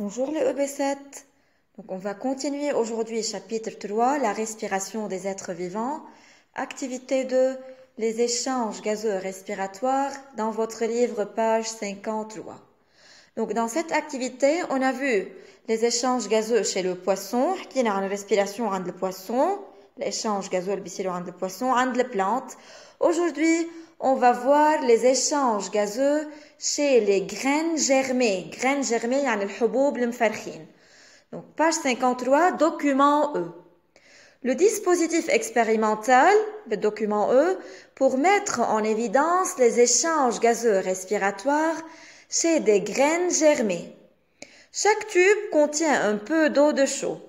Bonjour les EB7. Donc on va continuer aujourd'hui chapitre 3, la respiration des êtres vivants. Activité 2, les échanges gazeux respiratoires dans votre livre page 53. Donc dans cette activité, on a vu les échanges gazeux chez le poisson, qui est la respiration عند le poisson, l'échange gazeux اللي بيصيروا عند le poisson, عند les plantes. Aujourd'hui, on va voir les échanges gazeux chez les graines germées. Graines germées, يعني الحبوب المفرخين. Donc, page 53, document E. Le dispositif expérimental, le document E, pour mettre en évidence les échanges gazeux respiratoires chez des graines germées. Chaque tube contient un peu d'eau de chaud.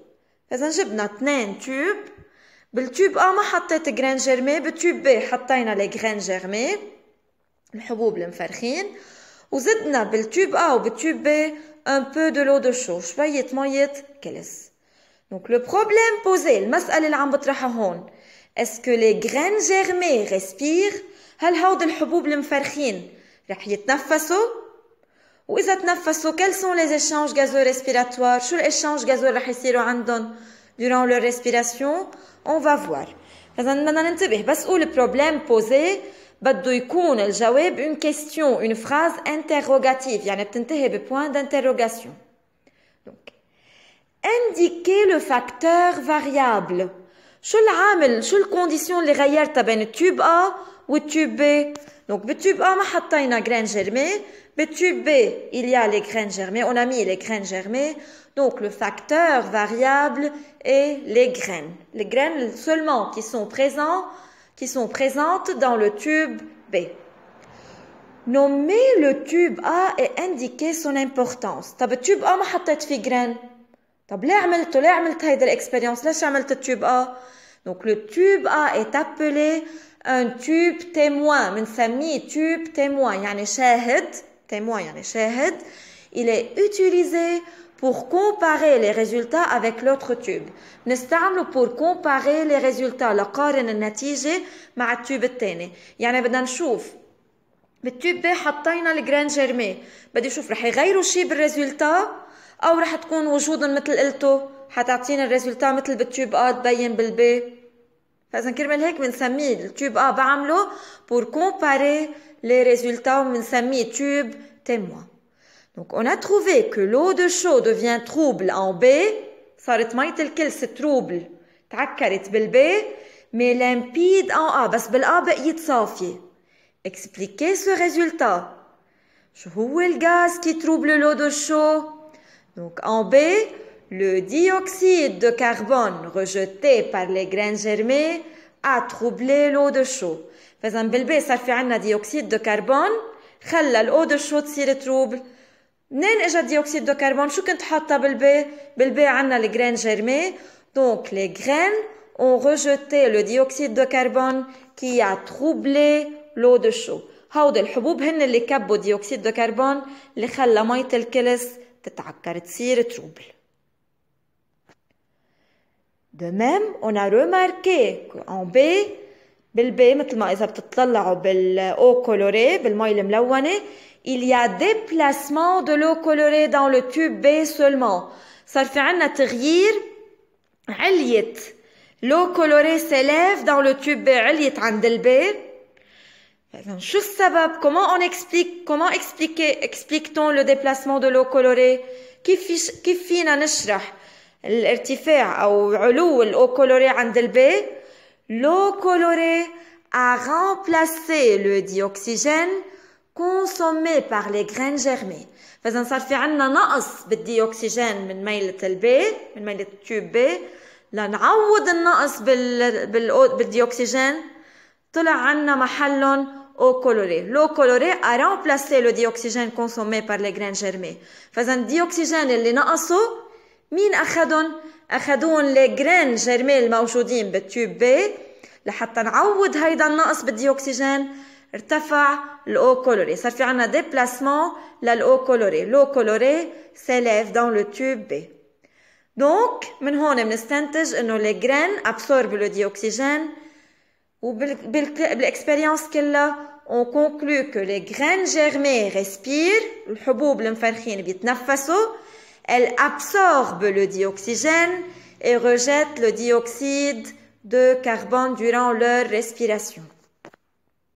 فإذا جبنا 2 tubes. بالتوب A ما حطيت جرين جيرمي، بالتوب B حطينا لي جرين جيرمي الحبوب المفرخين، وزدنا بالتوب A وبالتوب B un peu de l'eau de chaud، شوية مية كلس. Donc le problème posé، المسألة اللي عم بطرحها هون، est-ce que les graines germées respirent؟ هل هود الحبوب المفرخين رح يتنفسوا؟ وإذا تنفسوا quels sont les échanges gazeux respiratoires؟ شو الإشانج gazeux رح يصيروا عندهم durant leur respiration؟ On va voir. فإذا بدنا ننتبه بس قول problème posé بده يكون الجواب une question, une phrase interrogative يعني بتنتهي بpoint d'interrogation. Donc indiquer le facteur variable. شو العامل شو الكونديسيون اللي غيرتها بين التوب A والتوب B؟ Donc بالتوب A ما حطينا graines germées, بالتوب B il y a les graines germées, on a mis les graines germées. Donc le facteur variable est les graines. Les graines seulement qui sont présentes dans le tube B. Nommer le tube A et indiquer son importance. طب التوب A ما حطيت فيه graines. طب ليه عملت هيدا l'expérience؟ ليش عملت التوب A؟ Donc le tube A est appelé un tube témoin. بنسميه tube témoin يعني شاهد. Témoin يعني شاهد. Il est utilisé pour comparer les résultats avec l'autre tube. نستعمله pour comparer les résultats. لقارن النتيجة مع التوب الثاني. يعني بدنا نشوف بالتوب B حطينا الجرين جيرمي. بدي اشوف رح يغيروا شيء بالريزولتا او رح تكون وجودهم مثل قلته حتعطينا الريزولتا مثل بالتوب A تبين بالبي. فاذا كرمال هيك بنسميه التوب A بعمله pour comparer les résultats وبنسميه tube témoin. Donc, on a trouvé que l'eau de chaud devient trouble en B. صارت مية الكلس trouble. تعكرت بالB. Mais limpide en A. بس بالA بقيت صافية. Expliquez ce résultat. شو هو الغاز qui trouble l'eau de chaud? Donc, en B, le dioxyde de carbone rejeté par les graines germées a troublé l'eau de chaud. فإذا بالB صار في عنا dioxyde de carbone خلى l'eau de chaud تصير trouble. منين اجا dioxyde de carbone؟ شو كنت حاطه بالبي؟ بالبي عنا les graines germées. Donc les graines ont rejeté le dioxyde de carbone qui a troublé l'eau de chaud. هود الحبوب هن اللي كبوا dioxyde de carbone اللي خلى مية الكلس تتعكر تصير trouble. De même, on a remarqué qu'en B, بالبي مثل ما إذا بتطلعوا بالeau colorée بالمي الملونة il y a déplacement de l'eau colorée dans le tube B seulement. صار في عنا تغيير عليت. L'eau colorée s'élève dans le tube B عليت عند الB. شو السبب؟ Comment explique-t-on le déplacement de l'eau colorée؟ كيف فينا نشرح الارتفاع أو علو l'eau colorée عند الB؟ L'eau colorée a remplacé le dioxygène consommé par les graines germées. فإذا صار في عنا نقص بالديوكسيجين من ميلة البي من ميلة التوب B لنعوض النقص بالديوكسيجين طلع عنا محلهم eau colorée. L'eau colorée a remplacé le dioxygène consommé par les graines germées. فإذا الديوكسيجين اللي نقصوا مين أخدهم؟ أخدون les graines germées الموجودين بالتوب B. لحتى نعوض هيدا النقص بالديوكسيجين ارتفع l'eau colorée. صار في عنا déplacement لل'eau colorée. L'eau colorée s'élève dans le tube B. Donc من هون بنستنتج انه les graines absorbent le dioxygène وبالاكسبيرينس كلها on conclut que les graines germées respirent. الحبوب المفرخين بيتنفسوا Elle absorbe le dioxygène et rejette le dioxyde de carbone durant leur respiration.